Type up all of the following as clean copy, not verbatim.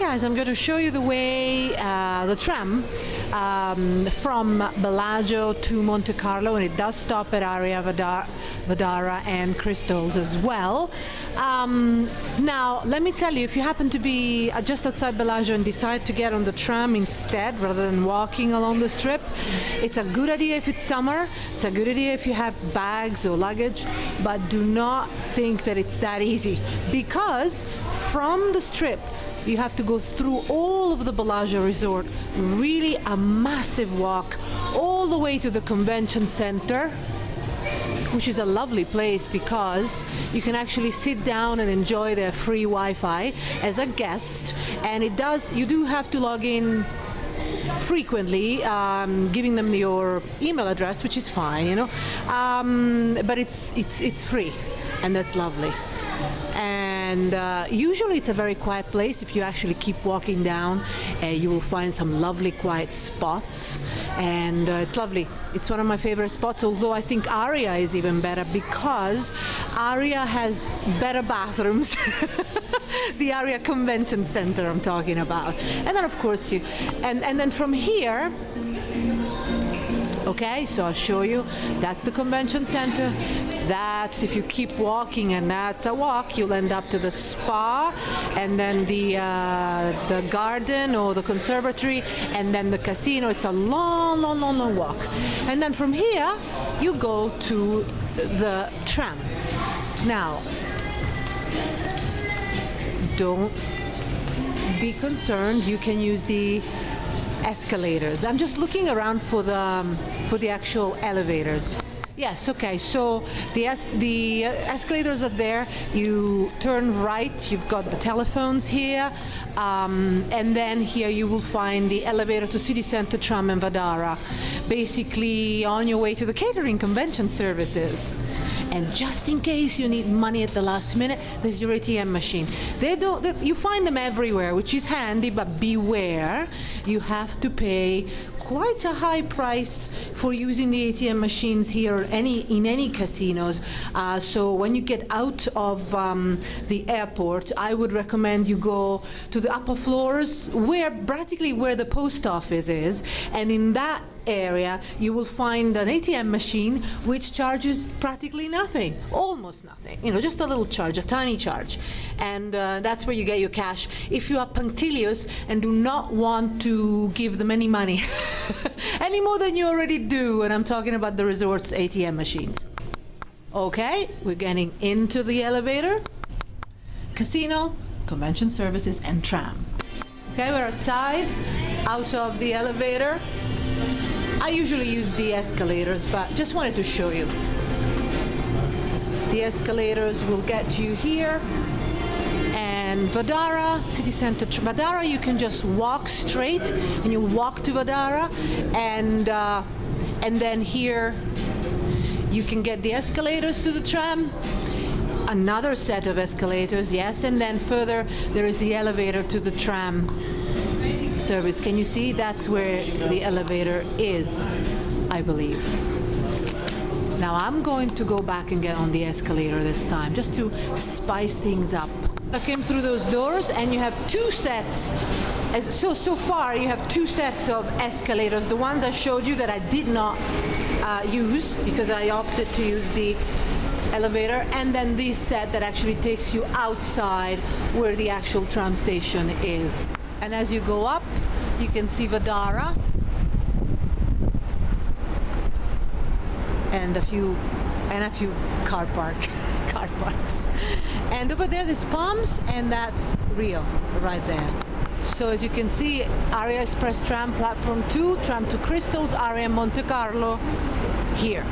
guys, I'm going to show you the way, the tram from Bellagio to Monte Carlo, and it does stop at Aria, Vadara and Crystals as well. Now, let me tell you, if you happen to be just outside Bellagio and decide to get on the tram instead, rather than walking along the strip, it's a good idea if it's summer, it's a good idea if you have bags or luggage, but do not think that it's that easy, because from the strip, you have to go through all of the Bellagio resort, really a massive walk, all the way to the convention center, which is a lovely place because you can actually sit down and enjoy their free Wi-Fi as a guest, and you do have to log in frequently, giving them your email address, which is fine, you know, but it's free, and that's lovely. And usually it's a very quiet place. If you actually keep walking down, you will find some lovely quiet spots, and it's lovely. It's one of my favorite spots, although I think Aria is even better because Aria has better bathrooms. The Aria Convention Center I'm talking about. And then of course and then from here, okay, so I'll show you. That's the convention center. That's, if you keep walking, and that's a walk, you'll end up to the spa, and then the garden or the conservatory, and then the casino. It's a long, long, long, long walk. And then from here, you go to the tram. Now, don't be concerned. You can use the escalators. I'm just looking around for the actual elevators. Yes, okay, so the escalators are there. You turn right, you've got the telephones here, and then here you will find the elevator to City Center, Tram and Vadara, basically on your way to the catering convention services. And just in case you need money at the last minute, there's your ATM machine. You find them everywhere, which is handy, but beware, you have to pay quite a high price for using the ATM machines here in any casinos. So when you get out of the airport, I would recommend you go to the upper floors, practically where the post office is, and in that area you will find an ATM machine which charges practically nothing, almost nothing, you know, just a little charge, a tiny charge, and that's where you get your cash if you are punctilious and do not want to give them any money any more than you already do, and I'm talking about the resort's ATM machines. Okay, we're getting into the elevator, casino, convention services and tram. Okay, we're outside, out of the elevator. I usually use the escalators, but just wanted to show you. The escalators will get you here. And Vadara, City Center, Vadara, you can just walk straight, and you walk to Vadara, and then here you can get the escalators to the tram. Another set of escalators, yes, and then further there is the elevator to the tram service. Can you see? That's where the elevator is, I believe. Now I'm going to go back and get on the escalator this time, just to spice things up. I came through those doors, and you have two sets. So far you have two sets of escalators. The ones I showed you that I did not use because I opted to use the elevator, and then this set that actually takes you outside where the actual tram station is. And as you go up, you can see Vadara and a few car parks. And over there's palms, and that's Rio right there. So as you can see, Aria Express Tram, Platform 2, Tram to Crystals, Aria Monte Carlo here.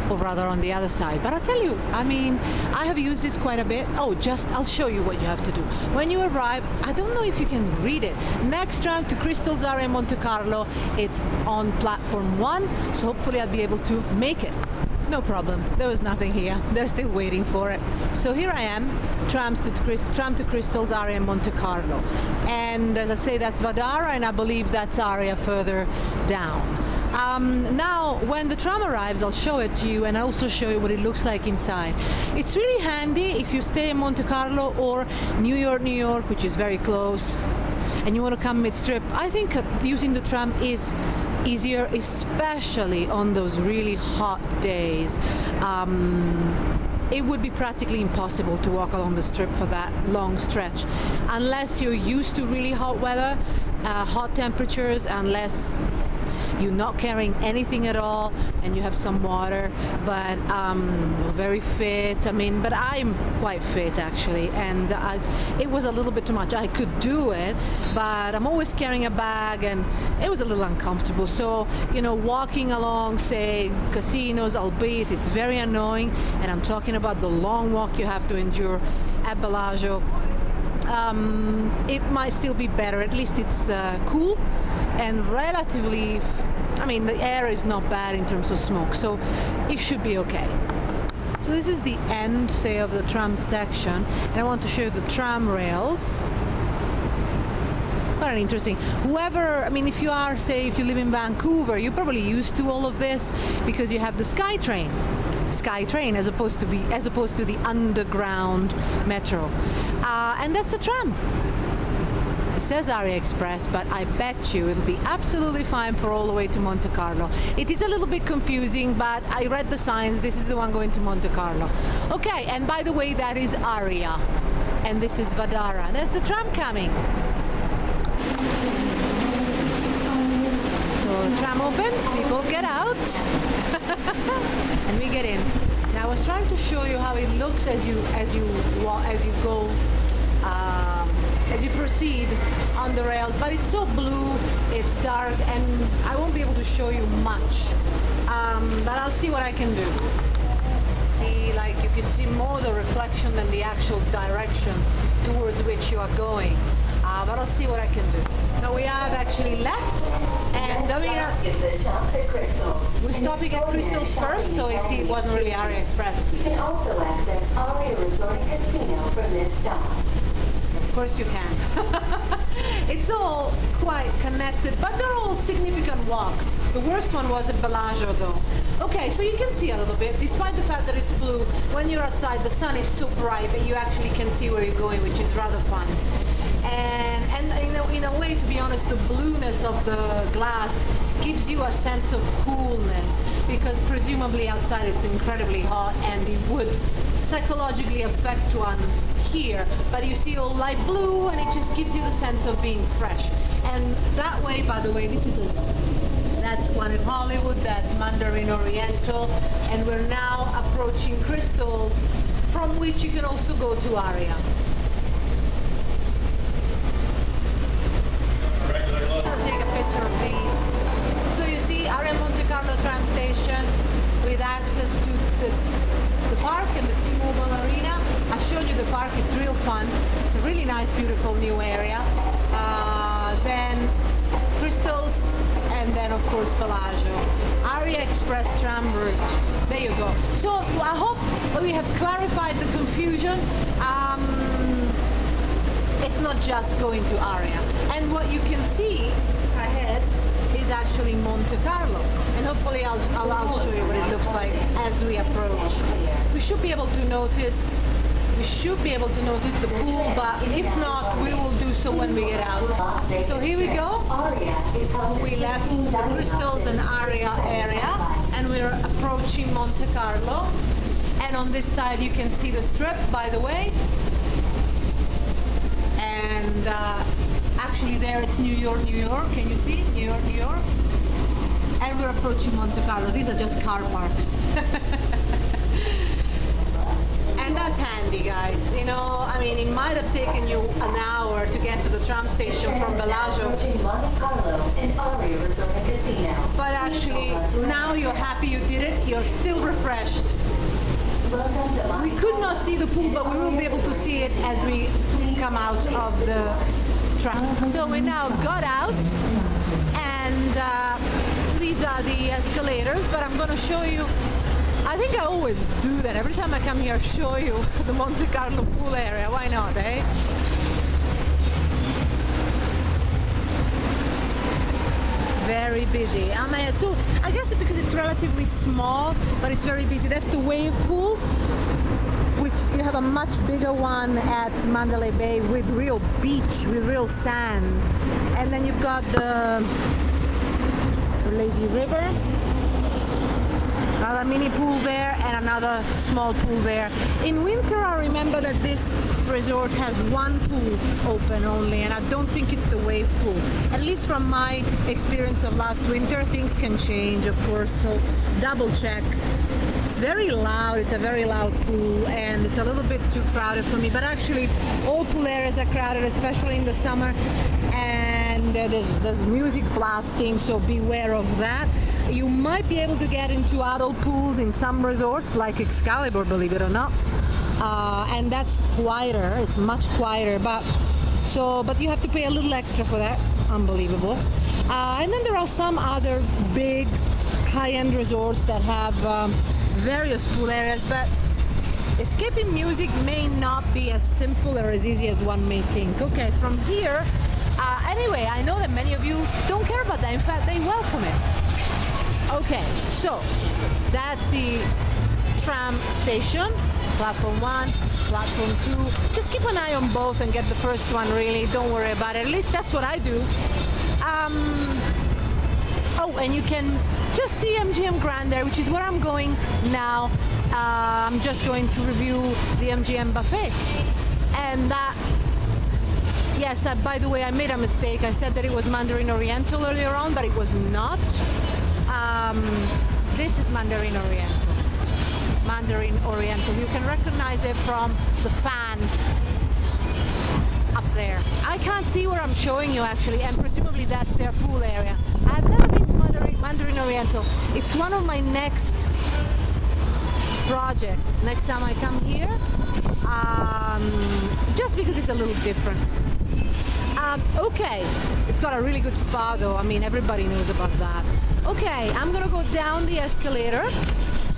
Or rather on the other side. But I'll tell you, I mean, I have used this quite a bit. I'll show you what you have to do. When you arrive, I don't know if you can read it. Next tram to Crystals, Aria Monte Carlo, it's on platform 1, so hopefully I'll be able to make it. No problem, there was nothing here. They're still waiting for it. So here I am, tram to Crystals, Aria Monte Carlo. And as I say, that's Vadara, and I believe that's Aria further down. Now, when the tram arrives, I'll show it to you and I'll also show you what it looks like inside. It's really handy if you stay in Monte Carlo or New York, which is very close, and you want to come mid-trip. I think using the tram is easier, especially on those really hot days. It would be practically impossible to walk along the strip for that long stretch unless you're used to really hot weather, hot temperatures, unless you're not carrying anything at all and you have some water, but very fit. But I'm quite fit actually, and it was a little bit too much. I could do it, but I'm always carrying a bag and it was a little uncomfortable. So, walking along, say, casinos, albeit it's very annoying, and I'm talking about the long walk you have to endure at Bellagio, it might still be better. At least it's cool and relatively, the air is not bad in terms of smoke, so it should be okay. So this is the end, say, of the tram section, and I want to show you the tram rails. Quite interesting. If you are, say, if you live in Vancouver, you're probably used to all of this because you have the SkyTrain as opposed to the underground metro, and that's a tram. It says Aria Express, but I bet you it'll be absolutely fine for all the way to Monte Carlo. It is a little bit confusing, but I read the signs. This is the one going to Monte Carlo. Okay, and by the way, that is Aria, and this is Vadara. There's the tram coming. So the tram opens, people get out, and we get in. Now I was trying to show you how it looks as you go. As you proceed on the rails, but it's so blue, it's dark, and I won't be able to show you much, but I'll see what I can do. See, you can see more the reflection than the actual direction towards which you are going, but I'll see what I can do. Now we have actually left, and we're stopping at Crystals first, so you see it wasn't really Aria Express. You can also access Aria Resort and Casino from this stop. Of course you can. It's all quite connected, but they're all significant walks. The worst one was at Bellagio though. Okay, so you can see a little bit, despite the fact that it's blue. When you're outside, the sun is so bright that you actually can see where you're going, which is rather fun. And in a way, to be honest, the blueness of the glass gives you a sense of coolness, because presumably outside it's incredibly hot and it would psychologically affect one here, but you see all light blue and it just gives you the sense of being fresh. And that way, by the way, that's one in Hollywood, that's Mandarin Oriental, and we're now approaching Crystals, from which you can also go to Aria. I'll take a picture of these. So you see Aria Monte Carlo tram station with access to the park and the T-Mobile Arena. I've showed you the park, it's real fun. It's a really nice, beautiful new area. Then Crystals, and then of course Bellagio. Aria Express tram route. There you go. So I hope we have clarified the confusion. It's not just going to Aria. And what you can see ahead is actually Monte Carlo. And hopefully I'll show you what it looks like as we approach. We should be able to notice the pool, but if not, we will do so when we get out. So here we go. We left the Crystals and Aria area, and we're approaching Monte Carlo. And on this side you can see the strip, by the way. And actually there it's New York. Can you see? New York. And we're approaching Monte Carlo. These are just car parks. And that's handy, guys. It might have taken you an hour to get to the tram station from Bellagio. But actually, now you're happy you did it. You're still refreshed. We could not see the pool, but we will be able to see it as we come out of the tram. So we now got out, and these are the escalators, but I'm going to show you. I think I always do that. Every time I come here, I show you the Monte Carlo pool area. Why not, eh? Very busy. So I guess because it's relatively small, but it's very busy. That's the wave pool, which you have a much bigger one at Mandalay Bay with real beach, with real sand. And then you've got the lazy river, another mini pool there, and another small pool there. In winter, I remember that this resort has one pool open only, and I don't think it's the wave pool. At least from my experience of last winter, things can change, of course, so double check. It's very loud, it's a very loud pool, and it's a little bit too crowded for me, but actually all pool areas are crowded, especially in the summer, and there's music blasting, so beware of that. You might be able to get into adult pools in some resorts, like Excalibur, believe it or not, and that's quieter, it's much quieter, but you have to pay a little extra for that. Unbelievable. And then there are some other big high-end resorts that have various pool areas, but escaping music may not be as simple or as easy as one may think. Okay, from here, anyway, I know that many of you don't care about that. In fact, they welcome it. Okay, so that's the tram station, platform 1, platform 2. Just keep an eye on both and get the first one, really. Don't worry about it. At least that's what I do. Oh, and you can just see MGM Grand there, which is where I'm going now. I'm just going to review the MGM buffet. And yes, by the way, I made a mistake. I said that it was Mandarin Oriental earlier on, but it was not. This is Mandarin Oriental. Mandarin Oriental. You can recognize it from the fan up there. I can't see where I'm showing you actually, and presumably that's their pool area. I've never been to Mandarin Oriental. It's one of my next projects. Next time I come here, just because it's a little different. Okay, it's got a really good spa though. I mean, everybody knows about that. Okay, I'm gonna go down the escalator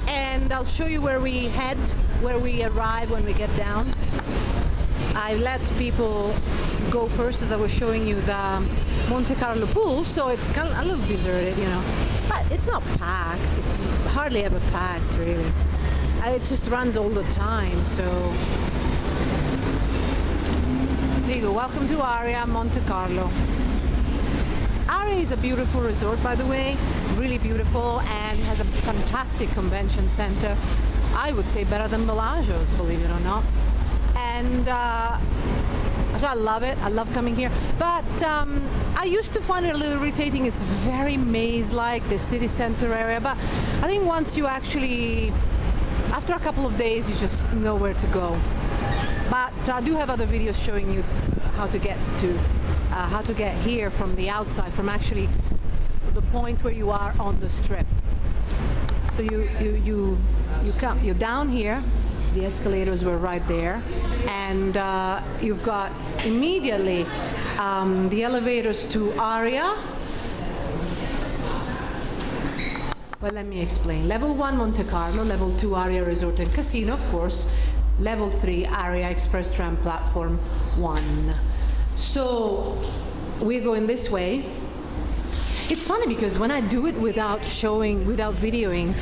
and I'll show you where we head, where we arrive when we get down. I let people go first as I was showing you the Monte Carlo pool, so it's kind of a little deserted, you know. But it's not packed, it's hardly ever packed really. It just runs all the time, so there you go. Welcome to Aria, Monte Carlo. Aria is a beautiful resort, by the way, really beautiful, and has a fantastic convention center. I would say better than Bellagio's, believe it or not. And so I love it. I love coming here. But I used to find it a little irritating. It's very maze-like, the city center area. But I think once you actually, after a couple of days, you just know where to go. But I do have other videos showing you how to get here from the outside, from actually the point where you are on the strip. So you're down here. The escalators were right there, and you've got immediately the elevators to Aria. Well, let me explain. Level 1 Monte Carlo, level 2 Aria Resort and Casino, of course. Level 3 Aria Express Tram Platform 1. So we're going this way. It's funny because when I do it without videoing,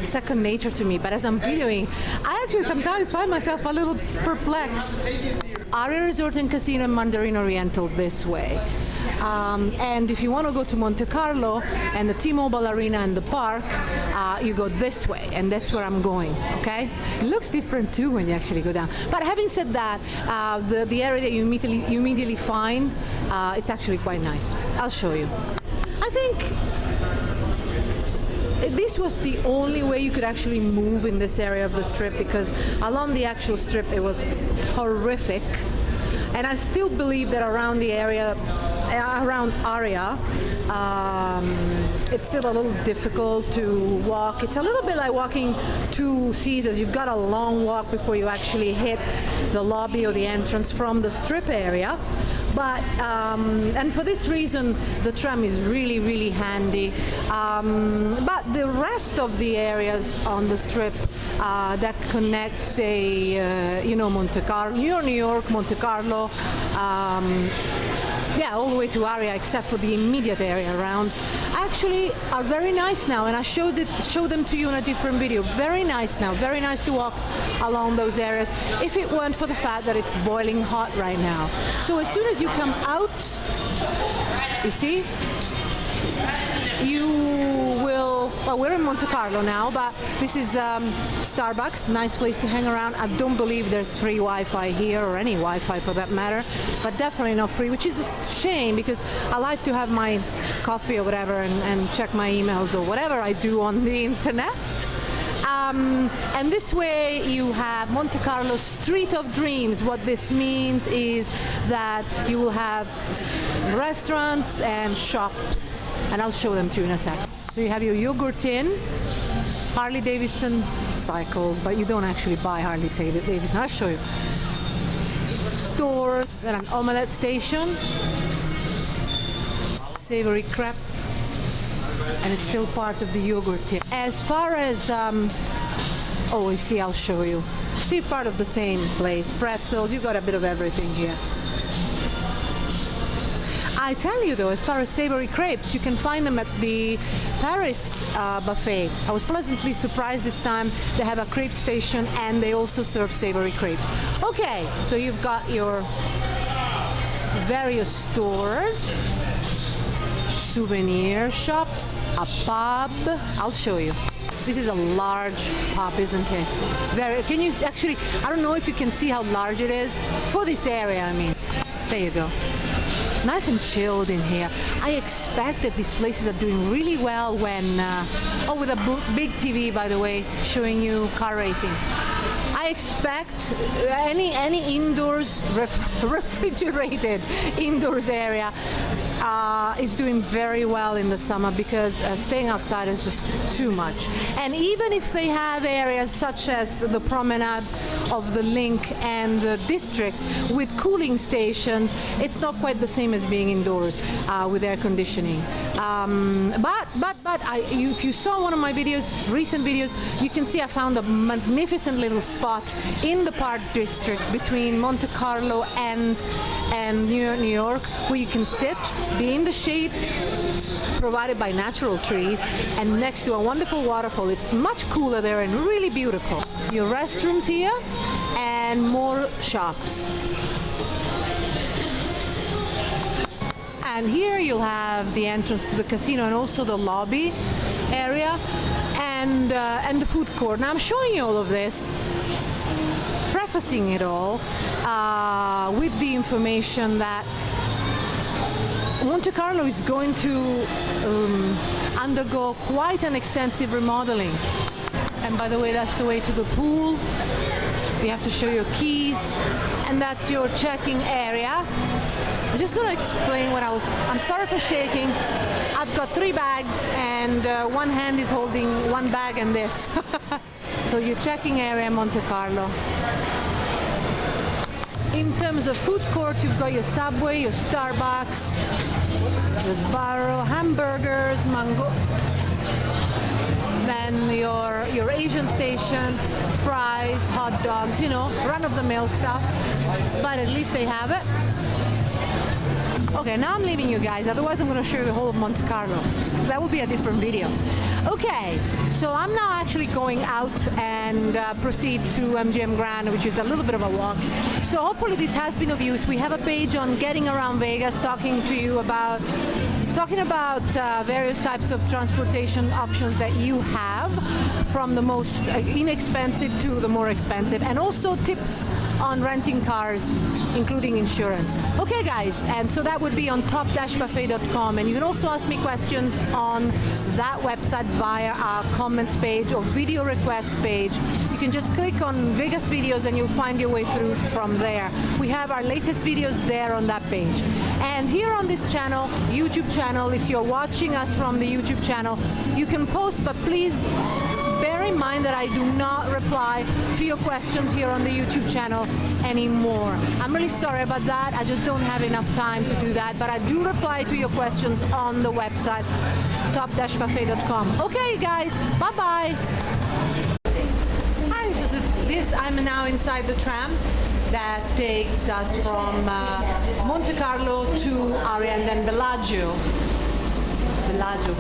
second nature to me. But as I'm videoing, I actually sometimes find myself a little perplexed. Aria Resort and Casino in Mandarin Oriental this way. And if you want to go to Monte Carlo and the T-Mobile Arena and the park, you go this way, and that's where I'm going, okay? It looks different too when you actually go down. But having said that, the area that you immediately find, it's actually quite nice. I'll show you. I think this was the only way you could actually move in this area of the strip, because along the actual strip it was horrific. And I still believe that around the area, around Aria, it's still a little difficult to walk. It's a little bit like walking two Caesars. You've got a long walk before you actually hit the lobby or the entrance from the strip area. But and for this reason, the tram is really, really handy. But the rest of the areas on the strip that connect, say, Monte Carlo, New York, Monte Carlo, yeah, all the way to Aria, except for the immediate area around, actually are very nice now, and I showed them to you in a different video. Very nice now, very nice to walk along those areas, if it weren't for the fact that it's boiling hot right now. So as soon as you come out, you see, you will, well, we're in Monte Carlo now, but this is Starbucks, nice place to hang around. I don't believe there's free Wi-Fi here, or any Wi-Fi for that matter, but definitely not free, which is a shame, because I like to have my coffee or whatever and check my emails or whatever I do on the internet. And this way you have Monte Carlo Street of Dreams. What this means is that you will have restaurants and shops, and I'll show them to you in a sec. So you have your yogurt inn, Harley Davidson cycles, but you don't actually buy Harley Davidson. I'll show you. Store, then an omelette station, savory crepe, and it's still part of the yogurt tin. As far as, oh, you see, I'll show you. Still part of the same place. Pretzels, you've got a bit of everything here. I tell you though, as far as savory crepes, you can find them at the Paris buffet. I was pleasantly surprised this time. They have a crepe station and they also serve savory crepes. Okay, so you've got your various stores, souvenir shops, a pub. I'll show you. This is a large pub, isn't it? It's very, can you actually, I don't know if you can see how large it is. For this area, I mean. There you go. Nice and chilled in here. I expect that these places are doing really well when, oh, with a big TV, by the way, showing you car racing. I expect any indoors refrigerated indoors area is doing very well in the summer, because staying outside is just too much. And even if they have areas such as the promenade of the Link and the district with cooling stations, it's not quite the same as being indoors with air conditioning. But if you saw one of my videos, recent videos, you can see I found a magnificent little spot in the Park District between Monte Carlo and New York, where you can sit, be in the shade provided by natural trees, and next to a wonderful waterfall. It's much cooler there and really beautiful. Your restrooms here and more shops. And here you'll have the entrance to the casino and also the lobby area and the food court. Now I'm showing you all of this, prefacing it all with the information that Monte Carlo is going to undergo quite an extensive remodeling. And by the way, that's the way to the pool. You have to show your keys, and that's your check-in area. I'm just going to explain what I'm sorry for shaking. I've got 3 bags and one hand is holding one bag and this. So your check-in area in Monte Carlo. In terms of food courts, you've got your Subway, your Starbucks, your Sbarro, hamburgers, mango. Then your Asian station, fries, hot dogs, you know, run-of-the-mill stuff. But at least they have it. Okay, now I'm leaving you guys, otherwise I'm going to show you the whole of Monte Carlo. That will be a different video. Okay, so I'm now actually going out and proceed to MGM Grand, which is a little bit of a walk. So hopefully this has been of use. We have a page on Getting Around Vegas talking about various types of transportation options that you have, from the most inexpensive to the more expensive, and also tips on renting cars, including insurance. Okay guys, and so that would be on top-buffet.com, and you can also ask me questions on that website via our comments page or video request page. You can just click on Vegas videos and you'll find your way through from there. We have our latest videos there on that page. And here on this channel, YouTube channel, if you're watching us from the YouTube channel, you can post, but please bear in mind that I do not reply to your questions here on the YouTube channel anymore. I'm really sorry about that. I just don't have enough time to do that, but I do reply to your questions on the website, top-buffet.com. Okay, guys, bye-bye. Hi, I'm now inside the tram. that takes us from Monte Carlo to Aria and then Bellagio. Bellagio.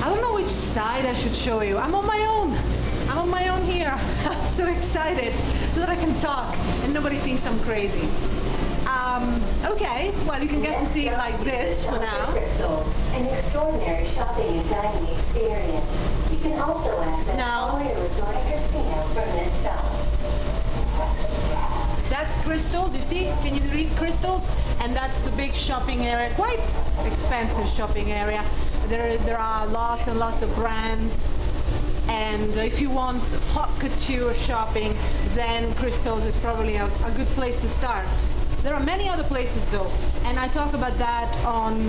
I don't know which side I should show you. I'm on my own. I'm on my own here. I'm so excited so that I can talk and nobody thinks I'm crazy. Okay, well you can get to see it like this for now. Crystal, an extraordinary shopping and dining experience. You can also access Aria Resort and Casino from this stop. That's Crystals, you see? Can you read Crystals? And that's the big shopping area, quite expensive shopping area. There are lots and lots of brands. And if you want haute couture shopping, then Crystals is probably a good place to start. There are many other places though, and I talk about that on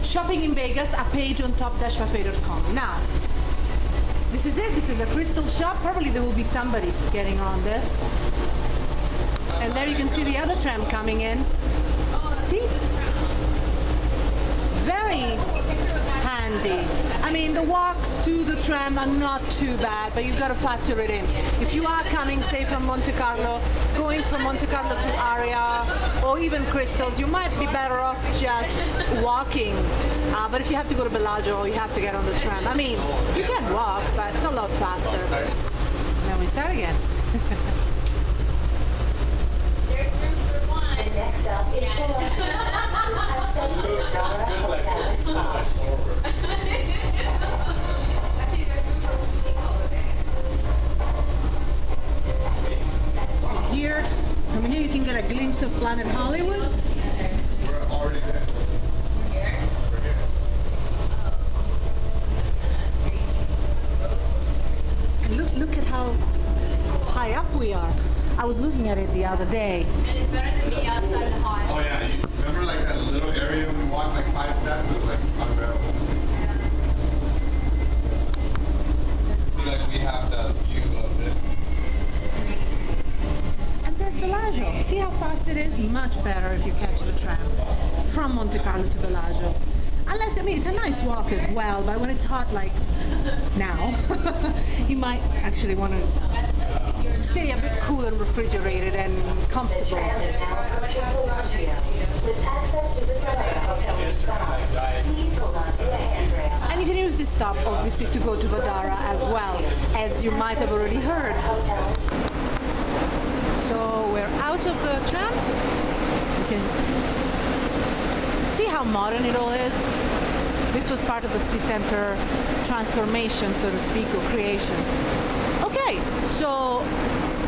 Shopping in Vegas, a page on top-buffet.com. Now, this is it. This is a Crystal shop. Probably there will be somebody getting on this. And there you can see the other tram coming in. See? Very handy. I mean, the walks to the tram are not too bad, but you've got to factor it in. If you are coming, say, from Monte Carlo, going from Monte Carlo to Aria, or even Crystals, you might be better off just walking. But if you have to go to Bellagio, you have to get on the tram. I mean, you can walk, but it's a lot faster. Then we start again. There's room for one. The next stop is Bellagio. Access to the Aria Hotel and Spa. Actually, there's room for people over there. Here, from here you can get a glimpse of Planet Hollywood. We're already there. Here. We're here. And look at how high up we are. I was looking at it the other day. And it's better than being outside the hall. Oh yeah, you remember like that little area when we walked like 5 steps? It was like unbearable. See, like we have the view of it. And there's Bellagio. See how fast it is? Much better if you catch the tram from Monte Carlo to Bellagio. Unless, I mean, it's a nice walk as well, but when it's hot like now, you might actually want to stay a bit cool and refrigerated and The comfortable. tram is now approaching Bellagio. With access to the Aria Hotel and Spa, please hold on to the handrail. And you can use this stop, obviously, to go to Vadara as well, as you might have already heard. Hotels. So we're out of the tram. You can see how modern it all is. This was part of the city center transformation, so to speak, or creation. Okay, so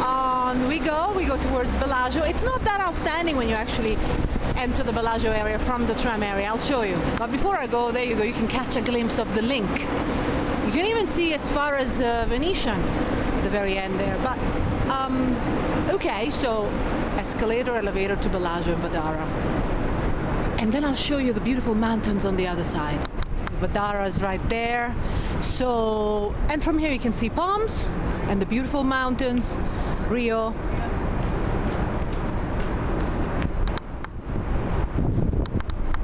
on we go towards Bellagio. It's not that outstanding when you actually enter the Bellagio area from the tram area. I'll show you. But before I go, there you go. You can catch a glimpse of the link. You can even see as far as Venetian at the very end there. But okay, so escalator, elevator to Bellagio and Vadara. And then I'll show you the beautiful mountains on the other side. Vadara is right there. So, and from here you can see Palms and the beautiful mountains, Rio.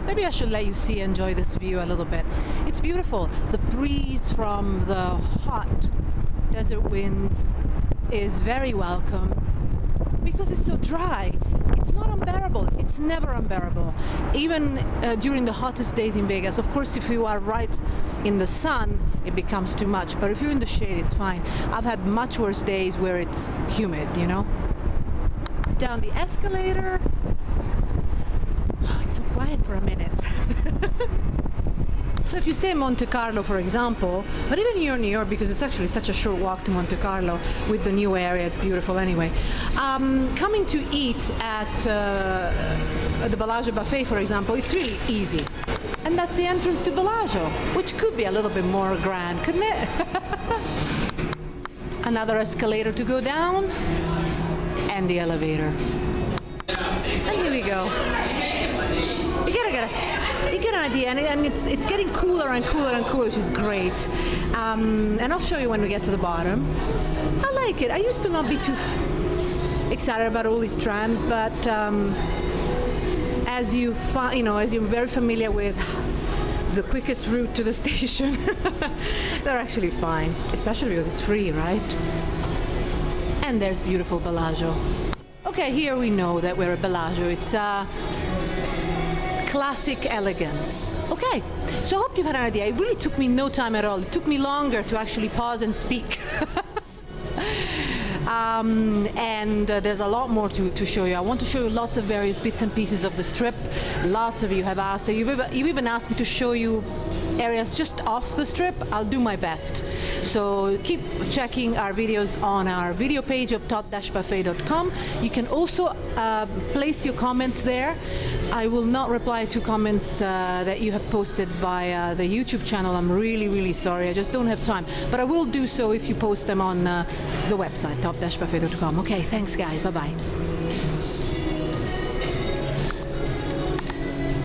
Maybe I should let you see, enjoy this view a little bit. It's beautiful. The breeze from the hot desert winds is very welcome because it's so dry. It's not unbearable. It's never unbearable. Even during the hottest days in Vegas. Of course, if you are right in the sun, it becomes too much. But if you're in the shade, it's fine. I've had much worse days where it's humid, you know? Down the escalator. Oh, it's so quiet for a minute. So if you stay in Monte Carlo, for example, but even here in New York, because it's actually such a short walk to Monte Carlo with the new area, it's beautiful anyway. Coming to eat at the Bellagio buffet, for example, it's really easy. And that's the entrance to Bellagio, which could be a little bit more grand, couldn't it? Another escalator to go down, and the elevator. And here we go. You get an idea, and it's getting cooler and cooler and cooler, which is great. And I'll show you when we get to the bottom. I like it. I used to not be too excited about all these trams, but as you're very familiar with the quickest route to the station, they're actually fine, especially because it's free, right? And there's beautiful Bellagio. Okay, here we know that we're at Bellagio. It's classic elegance. Okay, so I hope you've had an idea. It really took me no time at all. It took me longer to actually pause and speak. And there's a lot more to show you. I want to show you lots of various bits and pieces of the strip. Lots of you have asked. You even asked me to show you areas just off the strip. I'll do my best. So keep checking our videos on our video page of top-buffet.com. You can also place your comments there. I will not reply to comments that you have posted via the YouTube channel. I'm really, really sorry. I just don't have time. But I will do so if you post them on the website, top-buffet.com. Okay, thanks guys. Bye-bye.